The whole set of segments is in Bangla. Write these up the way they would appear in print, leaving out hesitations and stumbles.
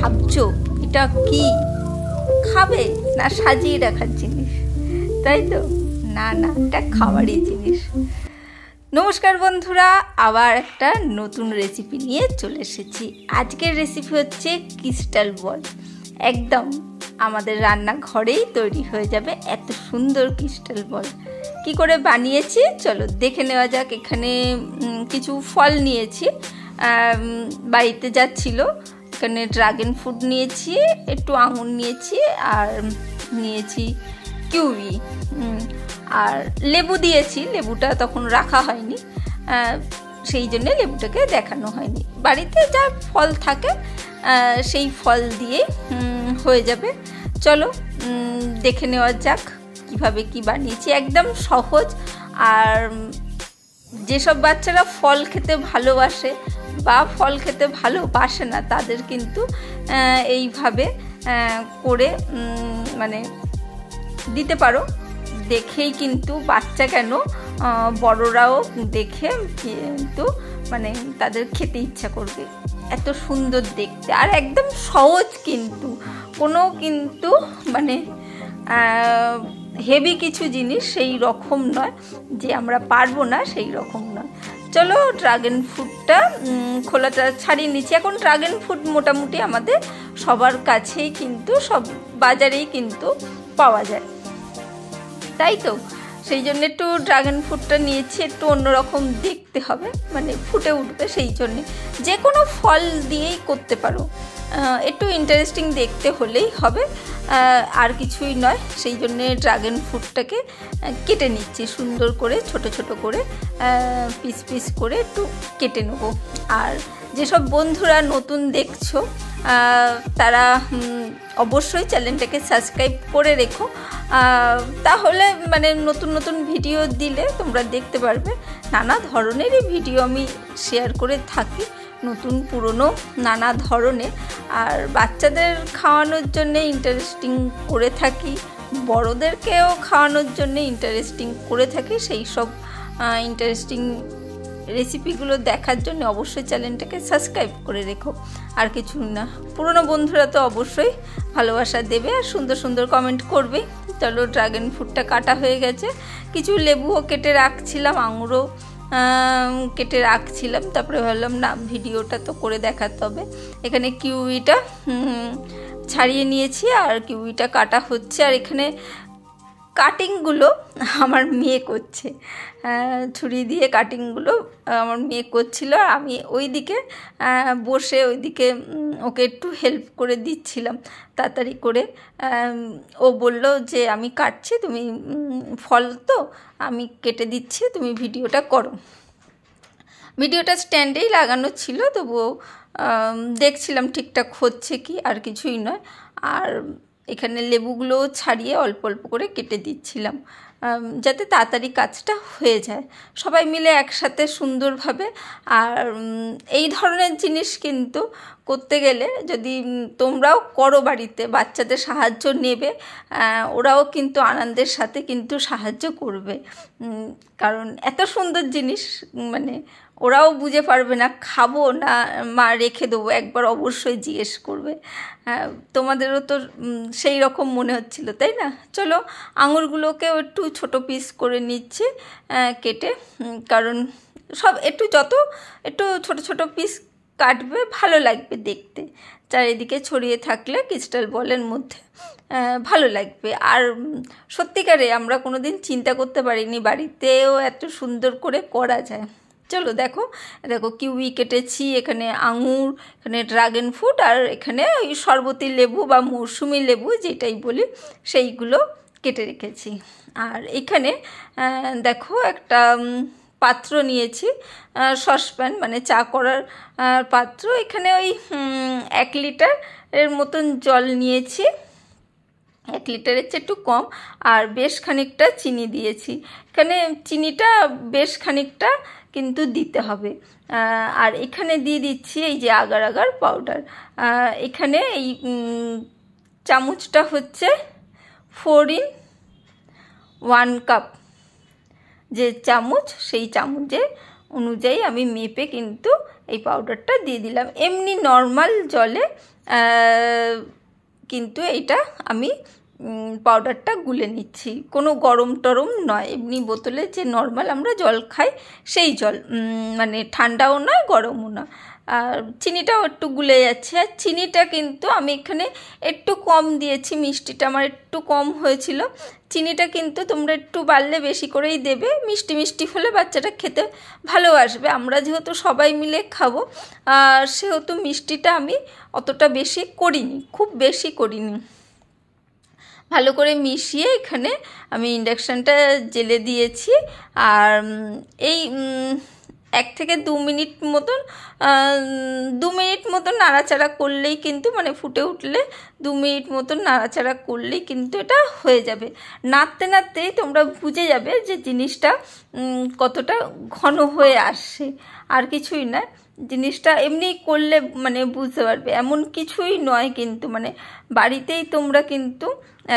ভাবছো এটা কি খাবে না সাজিয়ে রাখার জিনিস, তাই তো? না না, এটা খাবারই জিনিস। নমস্কার বন্ধুরা, আবার একটা নতুন রেসিপি নিয়ে চলে এসেছি। আজকের রেসিপি হচ্ছে ক্রিস্টাল বল। একদম আমাদের রান্নাঘরেই তৈরি হয়ে যাবে এত সুন্দর ক্রিস্টাল বল। কি করে বানিয়েছি চলো দেখে নেওয়া যাক। এখানে কিছু ফল নিয়েছি, বাড়িতে যা ছিল। এখানে ড্রাগন ফ্রুট নিয়েছি, একটু আঙুর নিয়েছি, আর নিয়েছি কিউই, আর লেবু দিয়েছি। লেবুটা তখন রাখা হয়নি, সেই জন্যে লেবুটাকে দেখানো হয়নি। বাড়িতে যা ফল থাকে সেই ফল দিয়ে হয়ে যাবে। চলো দেখে নেওয়া যাক কিভাবে কি বানিয়েছি। একদম সহজ। আর যেসব বাচ্চারা ফল খেতে ভালোবাসে বা ফল খেতে ভালোবাসে না তাদের কিন্তু এইভাবে করে মানে দিতে পারো। দেখেই কিন্তু বাচ্চা কেন, বড়রাও দেখে কিন্তু মানে তাদের খেতে ইচ্ছা করবে। এত সুন্দর দেখতে আর একদম সহজ, কিন্তু কোনো কিন্তু মানে হেভি কিছু জিনিস সেই রকম নয় যে আমরা পারবো না, সেই রকম নয়। চলো ড্রাগন ফ্রুটটা খোলাটা ছাড়িয়ে নিচ্ছি। এখন ড্রাগন ফ্রুট মোটামুটি আমাদের সবার কাছেই কিন্তু সব বাজারেই কিন্তু পাওয়া যায়, তাই তো? সেই জন্য একটু ড্রাগন ফ্রুটটা নিয়েছি, একটু অন্যরকম দেখতে হবে, মানে ফুটে উঠবে। সেই জন্যে যে কোনো ফল দিয়েই করতে পারো, একটু ইন্টারেস্টিং দেখতে হলেই হবে, আর কিছুই নয়। সেই জন্যে ড্রাগন ফ্রুটটাকে কেটে নিচ্ছি সুন্দর করে, ছোট ছোট করে পিস পিস করে একটু কেটে নেব। আর যেসব বন্ধুরা নতুন দেখছো তারা অবশ্যই চ্যানেলটাকে সাবস্ক্রাইব করে রেখো, তাহলে মানে নতুন নতুন ভিডিও দিলে তোমরা দেখতে পারবে। নানা ধরনেরই ভিডিও আমি শেয়ার করে থাকি, নতুন পুরনো নানা ধরনের। আর বাচ্চাদের খাওয়ানোর জন্যে ইন্টারেস্টিং করে থাকি, বড়োদেরকেও খাওয়ানোর জন্যে ইন্টারেস্টিং করে থাকি। সেই সব ইন্টারেস্টিং রেসিপিগুলো দেখার জন্য অবশ্যই চ্যানেলটাকে সাবস্ক্রাইব করে রেখো, আর কিছু না। পুরনো বন্ধুরা তো অবশ্যই ভালোবাসা দেবে আর সুন্দর সুন্দর কমেন্ট করবে। চলো ড্রাগন ফ্রুটটা কাটা হয়ে গেছে, কিছু লেবুও কেটে রাখছিলাম, আঙুরও কেটে রাখছিলাম। তারপরে ভাবলাম না, ভিডিওটা তো করে দেখাতে হবে। এখানে কিউইটা ছাড়িয়ে নিয়েছি আর কিউইটা কাটা হচ্ছে। আর এখানে কাটিংগুলো আমার মেয়ে করছে, ছুরি দিয়ে কাটিংগুলো আমার মেয়ে করছিল, আর আমি ওইদিকে বসে ওইদিকে ওকে একটু হেল্প করে দিচ্ছিলাম তাড়াতাড়ি করে। ও বলল যে আমি কাটছি, তুমি ফল তো আমি কেটে দিচ্ছি, তুমি ভিডিওটা করো। ভিডিওটা স্ট্যান্ডেই লাগানো ছিল, তবুও দেখছিলাম ঠিকঠাক হচ্ছে কি, আর কিছুই নয়। আর এখানে লেবুগুলোও ছাড়িয়ে অল্প অল্প করে কেটে দিচ্ছিলাম, যাতে তাড়াতাড়ি কাজটা হয়ে যায় সবাই মিলে একসাথে সুন্দরভাবে। আর এই ধরনের জিনিস কিন্তু করতে গেলে যদি তোমরাও করো বাড়িতে, বাচ্চাদের সাহায্য নেবে, ওরাও কিন্তু আনন্দের সাথে কিন্তু সাহায্য করবে। কারণ এত সুন্দর জিনিস মানে ওরাও বুঝে পারবে না, খাবো না মা রেখে দেবো, একবার অবশ্যই জিজ্ঞেস করবে। তোমাদেরও তো সেই রকম মনে হচ্ছিল, তাই না? চলো আঙুরগুলোকেও একটু ছোট পিস করে নিচ্ছি কেটে, কারণ সব একটু ছোট ছোট পিস কাটবে, ভালো লাগবে দেখতে। চারিদিকে ছড়িয়ে থাকলে ক্রিস্টাল বলের মধ্যে ভালো লাগবে। আর সত্যিকারে আমরা কোনোদিন চিন্তা করতে পারিনি বাড়িতেও এত সুন্দর করে করা যায়। চলো দেখো কিউই কেটেছি, এখানে আঙুর, এখানে ড্রাগন ফ্রুট, আর এখানে ওই শরবতি লেবু বা মৌসুমি লেবু যেটাই বলি সেইগুলো কেটে রেখেছি। আর এখানে দেখো একটা পাত্র নিয়েছি, সসপ্যান মানে চা করার পাত্র। এখানে ওই 1 লিটারের মতন জল নিয়েছি, 1 লিটারের চেয়ে একটু কম, আর বেশ খানিকটা চিনি দিয়েছি। এখানে চিনিটা বেশ খানিকটা কিন্তু দিতে হবে। আর এখানে দিয়ে দিচ্ছি এই যে আগার আগার পাউডার। এখানে এই চামচটা হচ্ছে 4 in 1 কাপ যে চামচ, সেই চামচে অনুযায়ী আমি মেপে কিন্তু এই পাউডারটা দিয়ে দিলাম। এমনি নর্মাল জলে কিন্তু এটা আমি পাউডারটা গুলে নিচ্ছি, কোনো গরম টরম নয়, এমনি বোতলে যে নর্মাল আমরা জল খাই সেই জল, মানে ঠান্ডাও নয় গরমও না। আর চিনিটাও একটু গুলে যাচ্ছে। আর চিনিটা কিন্তু আমি এখানে একটু কম দিয়েছি, মিষ্টিটা আমার একটু কম হয়েছিল। চিনিটা কিন্তু তোমরা একটু বাড়লে বেশি করেই দেবে, মিষ্টি মিষ্টি হলে বাচ্চাটা খেতে ভালোবাসবে। আমরা যেহেতু সবাই মিলে খাবো সেহেতু মিষ্টিটা আমি অতটা বেশি করিনি, খুব বেশি করিনি। ভালো করে মিশিয়ে এখানে আমি ইন্ডাকশানটা জেলে দিয়েছি। আর এই 1 থেকে 2 মিনিট মতন 2 মিনিট মতন নাড়াচাড়া করলেই কিন্তু, মানে ফুটে উঠলে 2 মিনিট মতন নাড়াচাড়া করলেই কিন্তু এটা হয়ে যাবে। নাড়তে নাড়তেই তোমরা বুঝে যাবে যে জিনিসটা কতটা ঘন হয়ে আসছে, আর কিছুই না। জিনিসটা এমনি করলে মানে বুঝতে পারবে, এমন কিছুই নয় কিন্তু, মানে বাড়িতেই তোমরা কিন্তু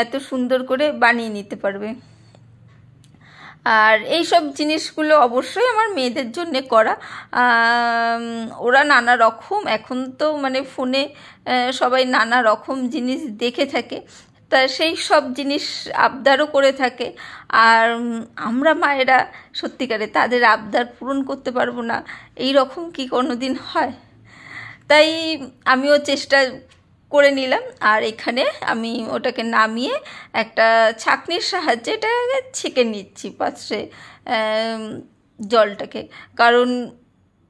এত সুন্দর করে বানিয়ে নিতে পারবে। আর এই সব জিনিসগুলো অবশ্যই আমার মেয়েদের জন্য করা। ওরা নানা রকম, এখন তো মানে ফোনে সবাই নানা রকম জিনিস দেখে থাকে, তা সেই সব জিনিস আবদারও করে থাকে। আর আমরা মায়েরা সত্যিকারে তাদের আবদার পূরণ করতে পারবো না, এই রকম কি কোনো দিন হয়? তাই আমিও চেষ্টা করে নিলাম। আর এখানে আমি ওটাকে নামিয়ে একটা ছাঁকনির সাহায্যে এটাকে ছেঁকে নিচ্ছি পাত্রে জলটাকে। কারণ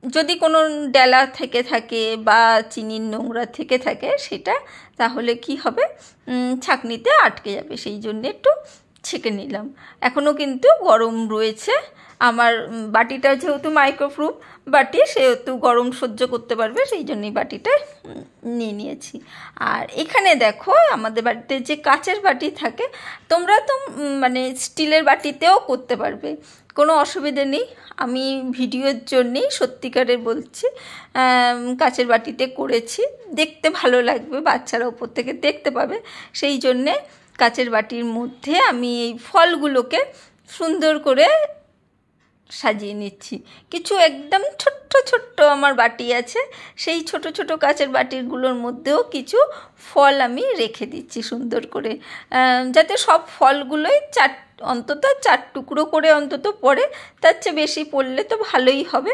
যদি কোনো ডেলা থেকে থাকে বা চিনির নোংরা থেকে থাকে সেটা তাহলে কি হবে, ছাঁকনিতে আটকে যাবে, সেই জন্যে একটু ছেঁকে নিলাম। এখনও কিন্তু গরম রয়েছে। আমার বাটিটা যেহেতু মাইক্রোফ্রুভ বাটি, সেহেতু গরম সহ্য করতে পারবে, সেই জন্যই বাটিটা নিয়ে নিয়েছি। আর এখানে দেখো আমাদের বাড়িতে যে কাচের বাটি থাকে, তোমরা তো মানে স্টিলের বাটিতেও করতে পারবে, কোনো অসুবিধে নেই। আমি ভিডিওর জন্যেই সত্যিকারের বলছি, কাচের বাটিতে করেছি, দেখতে ভালো লাগবে, বাচ্চারা ওপর থেকে দেখতে পাবে, সেই জন্যে কাচের বাটির মধ্যে আমি এই ফলগুলোকে সুন্দর করে সাজিয়ে নিচ্ছি। কিছু একদম ছোট্ট ছোট্ট আমার বাটি আছে, সেই ছোট ছোট কাচের বাটিগুলোর মধ্যেও কিছু ফল আমি রেখে দিচ্ছি সুন্দর করে, যাতে সব ফলগুলোই অন্তত 4 টুকরো করে অন্তত পড়ে, তার চেয়ে বেশি পড়লে তো ভালোই হবে।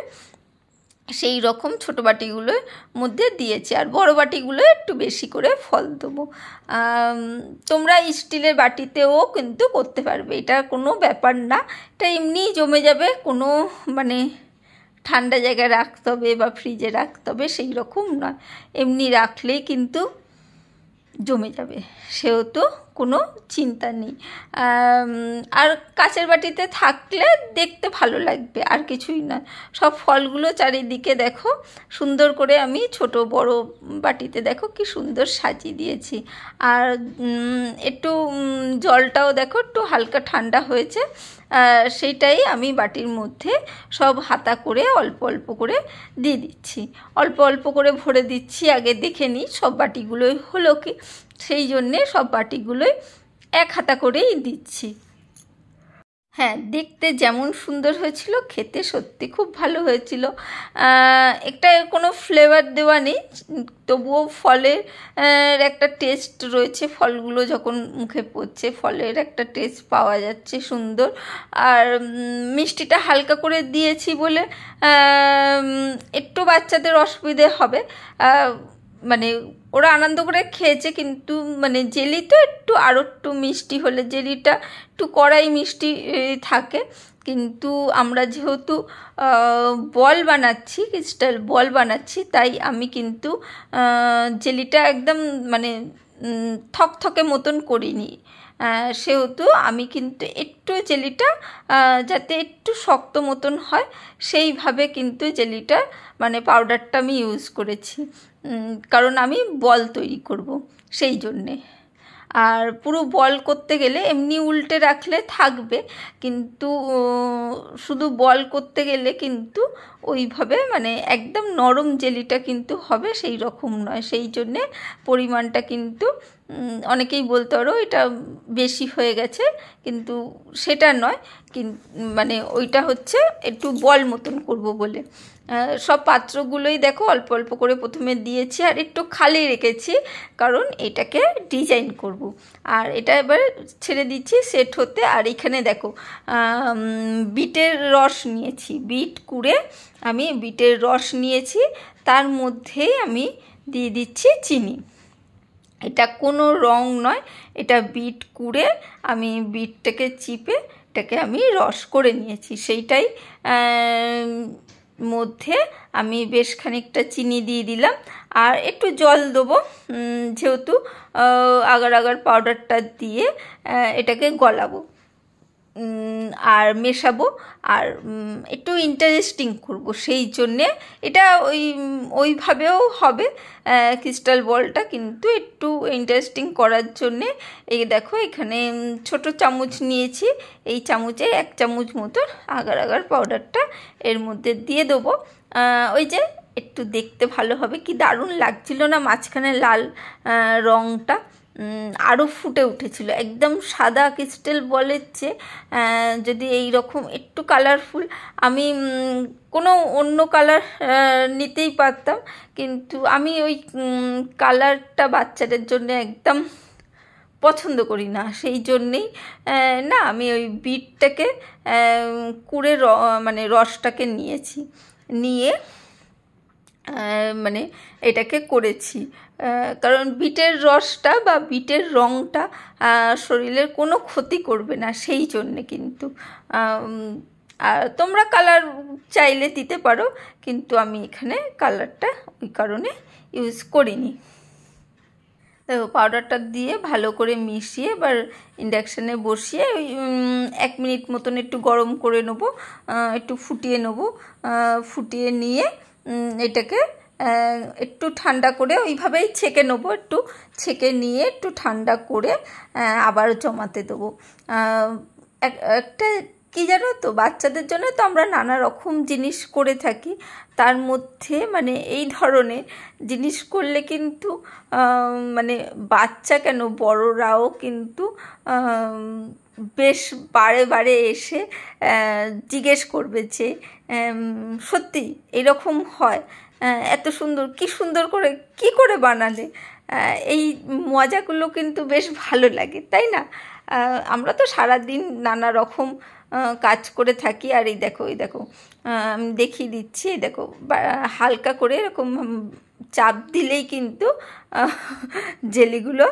সেই রকম ছোটো বাটিগুলোর মধ্যে দিয়েছি, আর বড় বাটিগুলো একটু বেশি করে ফল দেবো। তোমরা স্টিলের বাটিতেও কিন্তু করতে পারবে, এটা কোনো ব্যাপার না, এটা এমনিই জমে যাবে, কোনো মানে ঠান্ডা জায়গায় রাখতে হবে বা ফ্রিজে রাখতে হবে সেই রকম নয়, এমনি রাখলেই কিন্তু জমে যাবে, সেহেতু কোনো চিন্তা নেই। আর কাচের বাটিতে থাকলে দেখতে ভালো লাগবে, আর কিছুই না। সব ফলগুলো চারিদিকে দেখো সুন্দর করে আমি ছোট বড় বাটিতে দেখো কি সুন্দর সাজিয়ে দিয়েছি। আর একটু জলটাও দেখো একটু হালকা ঠান্ডা হয়েছে, সেইটাই আমি বাটির মধ্যে সব হাতা করে অল্প অল্প করে দিয়ে দিচ্ছি, অল্প অল্প করে ভরে দিচ্ছি। আগে দেখে নিই সব বাটিগুলোই হলো কি, সেই জন্যে সব বাটিগুলোই 1 হাতা করেই দিচ্ছি। হ্যাঁ, দেখতে যেমন সুন্দর হয়েছিল, খেতে সত্যি খুব ভালো হয়েছিল। একটা কোনো ফ্লেভার দেওয়া নেই, তবুও ফলের একটা টেস্ট রয়েছে, ফলগুলো যখন মুখে পড়ছে ফলের একটা টেস্ট পাওয়া যাচ্ছে সুন্দর। আর মিষ্টিটা হালকা করে দিয়েছি বলে একটু বাচ্চাদের অসুবিধে হবে, মানে ওরা আনন্দ করে খেয়েছে, কিন্তু মানে জেলি তো আরও একটু মিষ্টি হলে, জেলিটা একটু কড়াই মিষ্টি থাকে, কিন্তু আমরা যেহেতু বল বানাচ্ছি, ক্রিস্টাল বল বানাচ্ছি, তাই আমি কিন্তু জেলিটা একদম মানে থকথকে মতন করিনি, সেহেতু আমি কিন্তু একটু জেলিটা যাতে একটু শক্ত মতন হয় সেইভাবে কিন্তু জেলিটা মানে পাউডারটা আমি ইউজ করেছি, কারণ আমি বল তৈরি করব সেই জন্যে। আর পুরো বল করতে গেলে এমনি উল্টে রাখলে থাকবে, কিন্তু শুধু বল করতে গেলে কিন্তু ওইভাবে মানে একদম নরম জেলিটা কিন্তু হবে সেই রকম নয়, সেই জন্যে পরিমাণটা কিন্তু অনেকেই বলতে পারো এটা বেশি হয়ে গেছে, কিন্তু সেটা নয়, মানে ওইটা হচ্ছে একটু বল মতন করব বলে। সব পাত্রগুলোই দেখো অল্প অল্প করে প্রথমে দিয়েছি আর একটু খালি রেখেছি, কারণ এটাকে ডিজাইন করব। আর এটা এবার ছেড়ে দিচ্ছি সেট হতে। আর এখানে দেখো বিটের রস নিয়েছি, বিট কুড়ে আমি বিটের রস নিয়েছি, তার মধ্যেই আমি দিয়ে দিচ্ছি চিনি। এটা কোনো রং নয়, এটা বিট কুড়ে আমি বিটটাকে চিপে এটাকে আমি রস করে নিয়েছি, সেইটাই মধ্যে আমি বেশ খানিকটা চিনি দিয়ে দিলাম আর একটু জল দেবো, যেহেতু আগার আগার পাউডারটা দিয়ে এটাকে গলাবো আর মেশাবো আর একটু ইন্টারেস্টিং করব, সেই জন্যে এটা ওইভাবেও হবে ক্রিস্টাল বলটা, কিন্তু একটু ইন্টারেস্টিং করার জন্যে এই দেখো এখানে ছোট চামচ নিয়েছি, এই চামচে 1 চামচ মতো আগার আগার পাউডারটা এর মধ্যে দিয়ে দেবো। ওই যে একটু দেখতে ভালো হবে, কি দারুণ লাগছিল না মাঝখানে লাল রঙটা, আরও ফুটে উঠেছিল, একদম সাদা ক্রিস্টাল বলের চেয়ে যদি এই রকম একটু কালারফুল, আমি কোনো অন্য কালার নিতেই পারতাম, কিন্তু আমি ওই কালারটা বাচ্চাদের জন্য একদম পছন্দ করি না, সেই জন্যেই না আমি ওই বিটটাকে কুড়ে মানে রসটাকে নিয়েছি, নিয়ে মানে এটাকে করেছি, কারণ বিটের রসটা বা বিটের রঙটা শরীরের কোনো ক্ষতি করবে না, সেই জন্যে কিন্তু। আর তোমরা কালার চাইলে দিতে পারো, কিন্তু আমি এখানে কালারটা ওই কারণে ইউজ করিনি। দেখো পাউডারটা দিয়ে ভালো করে মিশিয়ে এবার ইন্ডাকশানে বসিয়ে ওই 1 মিনিট মতন একটু গরম করে নেবো, একটু ফুটিয়ে নেবো, ফুটিয়ে নিয়ে এটাকে একটু ঠান্ডা করে ওইভাবেই ছেঁকে নেবো, একটু ছেঁকে নিয়ে একটু ঠান্ডা করে আবার জমাতে দেবো। একটা কি জানো তো, বাচ্চাদের জন্য তো আমরা নানা রকম জিনিস করে থাকি, তার মধ্যে মানে এই ধরনের জিনিস করলে কিন্তু মানে বাচ্চা কেন বড়রাও কিন্তু বেশ বারে বারে এসে জিজ্ঞেস করবে যে সত্যি এরকম হয়, এত সুন্দর, কি সুন্দর করে কি করে বানালে, এই মজাগুলো কিন্তু বেশ ভালো লাগে, তাই না? আমরা তো সারাদিন নানা রকম কাজ করে থাকি। আর এই দেখো আমি দেখিয়ে দিচ্ছি, এই দেখো হালকা করে এরকম চাপ দিলেই কিন্তু জেলিগুলো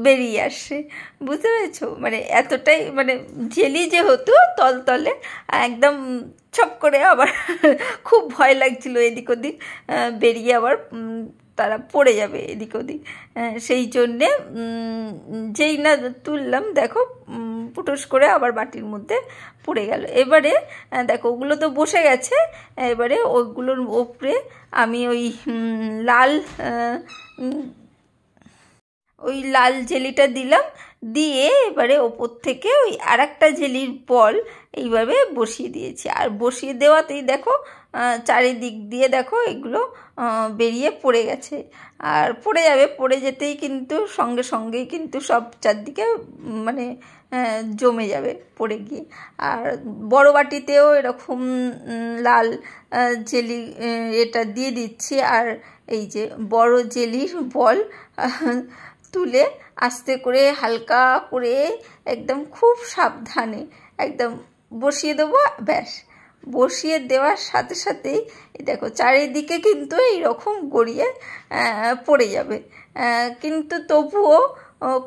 বেরিয়ে আসে, বুঝতে পেরেছো? মানে এতটাই মানে জেলি যেহেতু তলতলে একদম ছপ করে, আবার খুব ভয় লাগছিল এদিক ওদিক বেরিয়ে আবার তারা পড়ে যাবে এদিক ওদিক, সেই জন্যে যেই না তুললাম দেখো পুটুস করে আবার বাটির মধ্যে পড়ে গেল। এবারে দেখো ওগুলো তো বসে গেছে, এবারে ওইগুলোর ওপরে আমি ওই লাল জেলিটা দিলাম, দিয়ে এবারে ওপর থেকে ওই আরেকটা জেলির বল এইভাবে বসিয়ে দিয়েছি। আর বসিয়ে দেওয়াতেই দেখো চারিদিক দিয়ে দেখো এগুলো বেরিয়ে পড়ে গেছে, আর পড়ে যাবে, পড়ে যেতেই কিন্তু সঙ্গে সঙ্গেই কিন্তু সব চারদিকে মানে জমে যাবে পড়ে গিয়ে। আর বড় বাটিতেও এরকম লাল জেলি এটা দিয়ে দিচ্ছি, আর এই যে বড় জেলির বল তুলে আস্তে করে হালকা করে একদম খুব সাবধানে একদম বসিয়ে দেবো, ব্যাস। বসিয়ে দেওয়ার সাথে সাথেই দেখো চারিদিকে কিন্তু এইরকম গড়িয়ে পড়ে যাবে, কিন্তু তবুও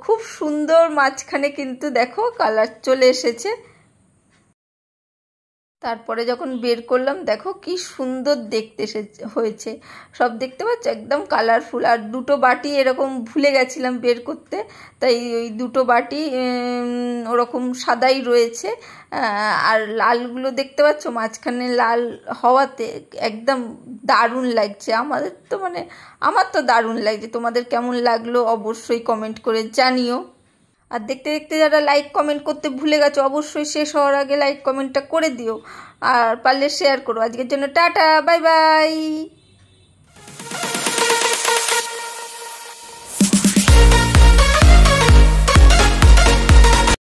খুব সুন্দর মাঝখানে কিন্তু দেখো কালার চলে এসেছে। তারপরে যখন বের করলাম দেখো কি সুন্দর দেখতে হয়েছে, সব দেখতে পাচ্ছ একদম কালারফুল। আর দুটো বাটি এরকম ভুলে গেছিলাম বের করতে, তাই ওই দুটো বাটি ওরকম সাদাই রয়েছে, আর লালগুলো দেখতে পাচ্ছ মাঝখানে লাল হওয়াতে একদম দারুণ লাগছে। আমার তো দারুণ লাগছে, তোমাদের কেমন লাগলো অবশ্যই কমেন্ট করে জানিও। আর দেখতে দেখতে যারা লাইক কমেন্ট করতে ভুলে গেছো অবশ্যই শেষ হওয়ার আগে লাইক কমেন্টটা করে দিও, আর পারলে শেয়ার করো। আজকের জন্য টাটা, বাই বাই।